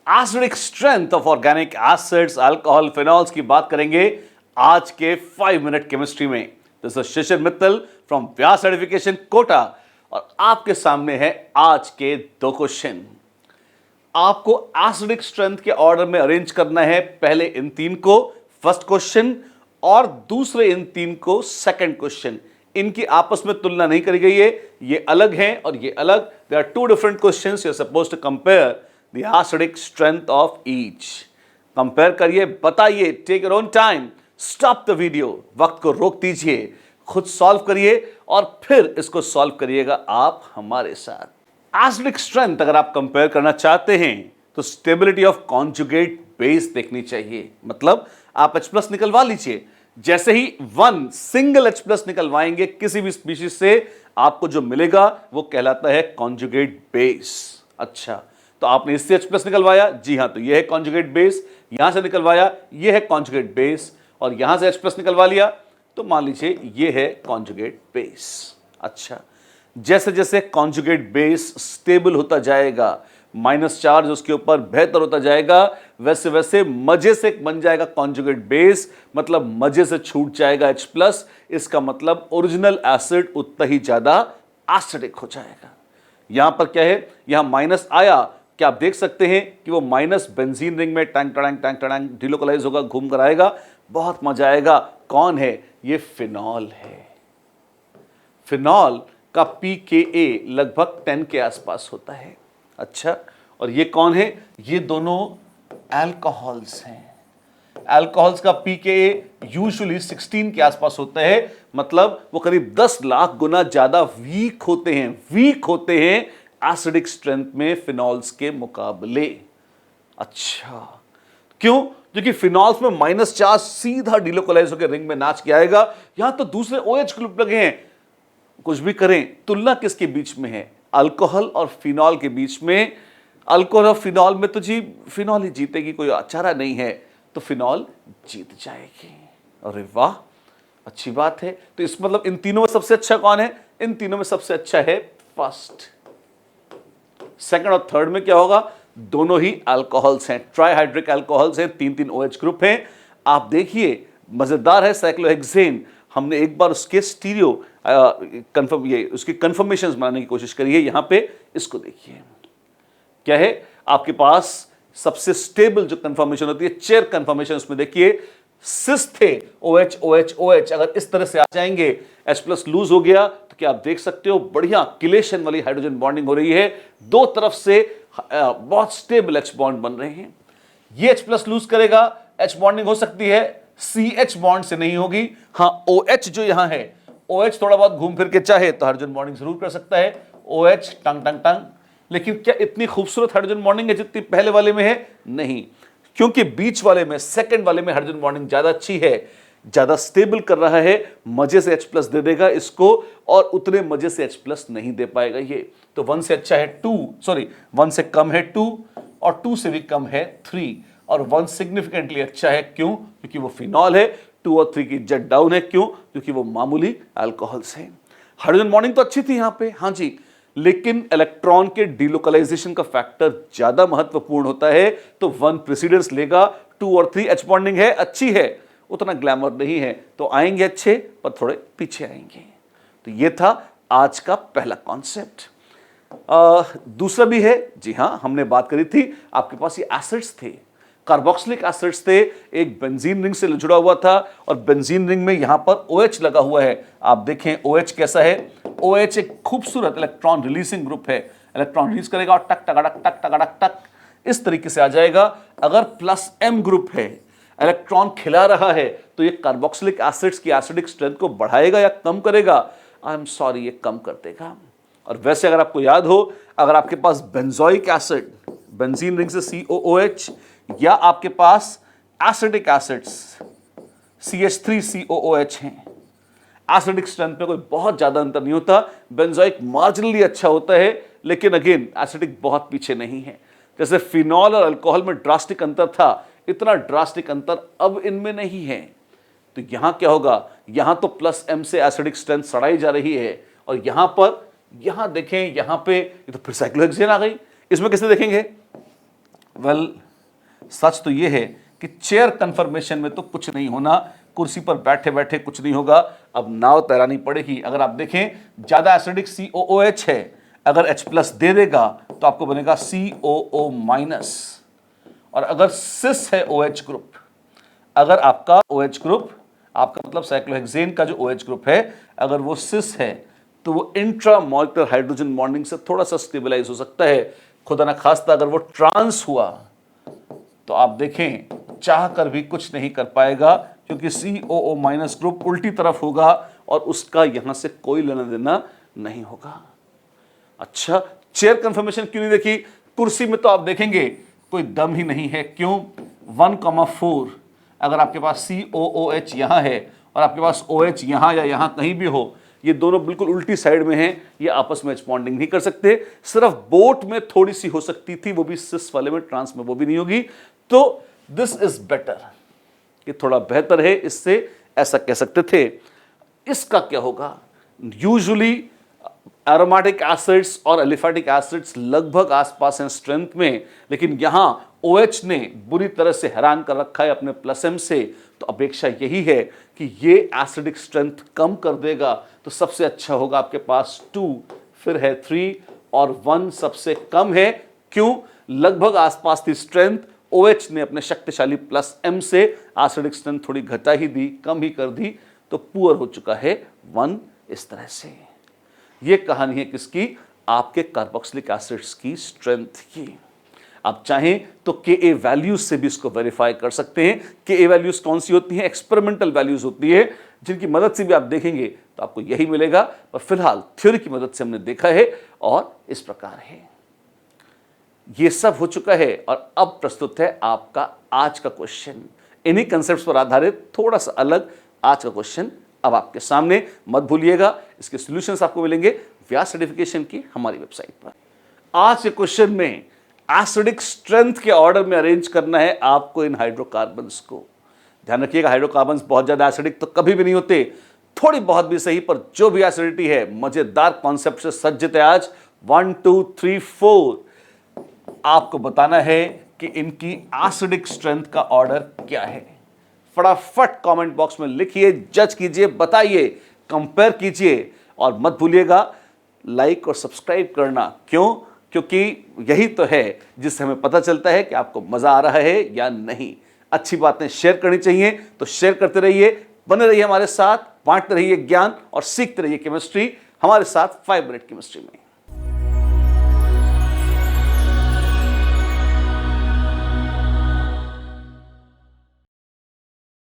Acidic strength of organic acids, alcohol, phenols की बात करेंगे आज के 5 मिनट केमिस्ट्री में। This is Shishir Mittal from Vyas certification Kota और आपके सामने है आज के 2 क्वेश्चन। आपको एसिडिक स्ट्रेंथ के ऑर्डर में अरेंज करना है, पहले इन 3 को फर्स्ट क्वेश्चन और दूसरे इन 3 को सेकंड क्वेश्चन। इनकी आपस में तुलना नहीं करी गई है, ये अलग हैं और ये अलग। There are 2 different questions, you are supposed to compare the acidic strength of each. Compare करिए, बताइए, take your own time, stop the video, वक्त को रोक दीजिए, खुद सॉल्व करिए और फिर इसको सॉल्व करिएगा आप हमारे साथ। एसिडिक स्ट्रेंथ अगर आप कंपेयर करना चाहते हैं तो स्टेबिलिटी ऑफ कॉन्जुगेट बेस देखनी चाहिए। मतलब आप H+ निकलवा लीजिए, जैसे ही 1 सिंगल H+ निकलवाएंगे किसी भी स्पीशीज से, आपको जो मिलेगा वो कहलाता है कॉन्जुगेट बेस। अच्छा, तो आपने इससे H+ निकलवाया, जी हां, तो ये है कॉन्जुगेट बेस। यहां से निकलवाया, ये है कॉन्जुगेट बेस, और यहां से H+ निकलवा लिया तो मान लीजिए ये है कॉन्जुगेट बेस। अच्छा, जैसे जैसे कॉन्जुगेट बेस स्टेबल होता जाएगा, माइनस चार्ज उसके ऊपर बेहतर होता जाएगा, वैसे वैसे मजे से बन जाएगा कॉन्जुगेट बेस, मतलब मजे से छूट जाएगा H+। इसका मतलब ओरिजिनल एसिड उतना ही ज्यादा एसिडिक हो जाएगा। यहां पर क्या है, यहां माइनस आया, क्या आप देख सकते हैं कि वो माइनस बेंजीन रिंग में tank tank tank tank delocalise होगा, घूम कर आएगा, बहुत मजा आएगा। कौन है ये? फिनॉल है। फिनॉल का pKa लगभग 10 के आसपास होता है। अच्छा, और ये कौन है? ये दोनों अल्कोहल्स हैं। अल्कोहल्स का pKa यूजुअली 16 के आसपास होता है, मतलब वो करीब 10 लाख गुना ज्यादा वीक होते हैं एसिडिक स्ट्रेंथ में फिनॉल्स के मुकाबले। अच्छा, क्यों? क्योंकि फिनॉल्स में माइनस चार्ज सीधा डिलोकलाइज होकर रिंग में नाच के आएगा, यहां तो दूसरे OH ग्रुप लगे हैं। कुछ भी करें, तुलना किसके बीच में है? अल्कोहल और फिनॉल के बीच में। अल्कोहल और फिनॉल में तो जी फिनॉल ही जीतेगी, कोई चारा नहीं है, तो फिनॉल जीत जाएगी। अरे वाह, अच्छी बात है। तो इस मतलब इन तीनों में सबसे अच्छा कौन है? इन तीनों में सबसे अच्छा है फर्स्ट। सेकंड और थर्ड में क्या होगा? दोनों ही अल्कोहल्स हैं, ट्राइहाइड्रिक अल्कोहल्स हैं, 3-3 OH ग्रुप हैं। आप देखिए, मजेदार है, साइक्लोहेक्सेन हमने एक बार उसके स्टीरियो उसकी कंफर्मेशंस बनाने की कोशिश करी है। यहां पे इसको देखिए, क्या है आपके पास सबसे स्टेबल जो कंफर्मेशन होती है, चेयर कंफर्मेशन, उसमें देखिए सिस थे OH OH OH, अगर इस तरह से आ जाएंगे, H+ लूज हो गया, तो क्या आप देख सकते हो बढ़िया किलेशन वाली हाइड्रोजन बॉन्डिंग हो रही है, दो तरफ से बहुत स्टेबल H बॉन्ड बन रहे हैं। ये H+ लूज करेगा, H बॉन्डिंग हो सकती है, CH बॉन्ड से नहीं होगी। हाँ, OH जो यहां है, OH थोड़ा बहुत घूम फिर के चाहे तो हाइड्रोजन बॉन्डिंग जरूर कर सकता है, OH टंग टंग टंग। लेकिन क्या इतनी खूबसूरत हाइड्रोजन बॉन्डिंग है जितनी पहले वाले में है? नहीं, क्योंकि बीच वाले में, सेकंड वाले में हाइड्रोजन बॉन्डिंग ज्यादा अच्छी है, ज्यादा स्टेबल कर रहा है, मजे से H+ दे देगा इसको, और उतने मजे से H+ नहीं दे पाएगा ये। तो 1 से अच्छा है 2, सॉरी 1 से कम है 2, और 2 से भी कम है 3, और 1 सिग्निफिकेंटली अच्छा है। क्यों? क्योंकि वो फिनॉल है। 2 और 3 की इज्जत डाउन है। क्यों? क्योंकि वो मामूली अल्कोहल्स हैं। हाइड्रोजन बॉन्डिंग तो अच्छी थी यहां पे, हाँ जी, लेकिन इलेक्ट्रॉन के डिलोकलाइजेशन का फैक्टर ज्यादा महत्वपूर्ण होता है, तो 1 प्रेसिडेंस लेगा। 2 और 3 H बॉन्डिंग है, अच्छी है, उतना ग्लैमर नहीं है, तो आएंगे अच्छे पर थोड़े पीछे आएंगे। तो ये था आज का पहला कॉन्सेप्ट। दूसरा भी है, जी हां, हमने बात करी थी, आपके पास ये एसिड्स थे, कार्बोक्सिलिक एसिड्स थे, एक बेंजीन रिंग से जुड़ा हुआ था, और बेंजीन रिंग में यहां पर OH लगा हुआ है। आप देखें OH कैसा है? OH एक खूबसूरत इलेक्ट्रॉन रिलीजिंग ग्रुप है, इलेक्ट्रॉन रिलीज करेगा और टक टक टक टक टक टक इस तरीके से आ जाएगा। अगर +M ग्रुप है, इलेक्ट्रॉन खिला रहा है, तो ये कार्बोक्सिलिक एसिड्स की एसिडिक स्ट्रेंथ को बढ़ाएगा या कम करेगा? आई एम सॉरी, ये कम कर देगा। और वैसे अगर आपको याद हो, अगर आपके पास बेंजोइक एसिड, बेंजीन रिंग से COOH, या आपके पास एसिडिक एसिड्स CH3COOH हैं, एसिडिक स्ट्रेंथ में कोई बहुत ज्यादा अंतर नहीं होता। बेंजोइक मार्जिनली अच्छा होता है, लेकिन अगेन एसिडिक बहुत पीछे नहीं है। जैसे फिनॉल और अल्कोहल में ड्रास्टिक अंतर था, इतना ड्रास्टिक अंतर अब इनमें नहीं है। तो यहां क्या होगा? यहां तो +M से एसिडिक स्ट्रेंथ सड़ाई जा रही है, और यहां पर, यहां देखें, यहां पे ये तो फिर साइक्लोहेक्सेन आ गई। इसमें कैसे देखेंगे? वेल सच तो ये है कि चेयर कन्फर्मेशन में तो कुछ नहीं होना, कुर्सी पर बैठे बैठे कुछ नहीं होगा, अब नाव तैरानी पड़ेगी। अगर आप देखें ज़्यादा एसिडिक COOH है, अगर H+ दे देगा तो आपको बनेगा COO-, और अगर सिस है OH ग्रुप, अगर आपका OH ग्रुप, आपका मतलब साइक्लोहेक्सेन का जो OH ग्रुप है, अगर वो सिस है तो वो इंट्रामॉलिक्यूलर हाइड्रोजन बॉन्डिंग से थोड़ा सा स्टेबलाइज हो सकता है। खुदा ना खास्ता अगर वो ट्रांस हुआ तो आप देखें चाह कर भी कुछ नहीं कर पाएगा, क्योंकि COO- ग्रुप उल्टी तरफ होगा और उसका यहां से कोई लेना देना नहीं होगा। अच्छा, चेयर कंफर्मेशन क्यों नहीं देखी? कुर्सी में तो आप देखेंगे कोई दम ही नहीं है। क्यों? 1,4 अगर आपके पास COOH यहां है और आपके पास OH यहां या यहां कहीं भी हो, ये दोनों बिल्कुल उल्टी साइड में हैं, ये आपस में बॉन्डिंग नहीं कर सकते। सिर्फ बोट में थोड़ी सी हो सकती थी, वो भी सिस वाले में, ट्रांस में वो भी नहीं होगी। तो दिस इज बेटर, ये थोड़ा बेहतर है, इससे ऐसा कह सकते थे। इसका क्या होगा? यूजुअली एरोमेटिक एसिड्स और एलिफेटिक एसिड्स लगभग आसपास हैं स्ट्रेंथ में, लेकिन यहां OH ने बुरी तरह से हैरान कर रखा है अपने +M से, तो अपेक्षा यही है कि ये एसिडिक स्ट्रेंथ कम कर देगा। तो सबसे अच्छा होगा आपके पास 2, फिर है 3 और 1 सबसे कम है। क्यों? लगभग आसपास थी स्ट्रेंथ, OH ने अपने शक्तिशाली +M से एसिडिक स्ट्रेंथ थोड़ी घटा ही दी, कम ही कर दी, तो पुअर हो चुका है 1 इस तरह से। ये कहानी है किसकी? आपके कार्बोक्सिलिक एसिड्स की स्ट्रेंथ की। आप चाहें तो Ka वैल्यूज से भी इसको वेरीफाई कर सकते हैं। Ka वैल्यूज कौन सी होती हैं? एक्सपेरिमेंटल वैल्यूज होती है, जिनकी मदद से भी आप देखेंगे तो आपको यही मिलेगा, पर फिलहाल थ्योरी की मदद से हमने देखा है और इस प्रकार है। ये सब हो चुका है और अब प्रस्तुत है आपका आज का क्वेश्चन। इन्हीं कंसेप्ट्स पर आधारित थोड़ा सा अलग आज का क्वेश्चन अब आपके सामने। मत भूलिएगा, इसके सॉल्यूशंस आपको मिलेंगे व्यास सर्टिफिकेशन की हमारी वेबसाइट पर। आज के क्वेश्चन में एसिडिक स्ट्रेंथ के ऑर्डर में अरेंज करना है आपको इन हाइड्रोकार्बन्स को। ध्यान रखिएगा, हाइड्रोकार्बन्स बहुत ज्यादा एसिडिक तो कभी भी नहीं होते, थोड़ी बहुत भी सही, पर जो भी एसिडिटी है मजेदार कॉन्सेप्ट से सज्जित है आज। 1 2 3 4 आपको बताना है कि इनकी एसिडिक स्ट्रेंथ का ऑर्डर क्या है। फटाफट कमेंट बॉक्स में लिखिए, जज कीजिए, बताइए, कंपेयर कीजिए और मत भूलिएगा लाइक और सब्सक्राइब करना। क्यों? क्योंकि यही तो है जिससे हमें पता चलता है कि आपको मजा आ रहा है या नहीं। अच्छी बातें शेयर करनी चाहिए, तो शेयर करते रहिए, बने रहिए हमारे साथ, बांटते रहिए ज्ञान और सीखते रहिए केमिस्ट्री हमारे साथ 5 मिनट केमिस्ट्री में।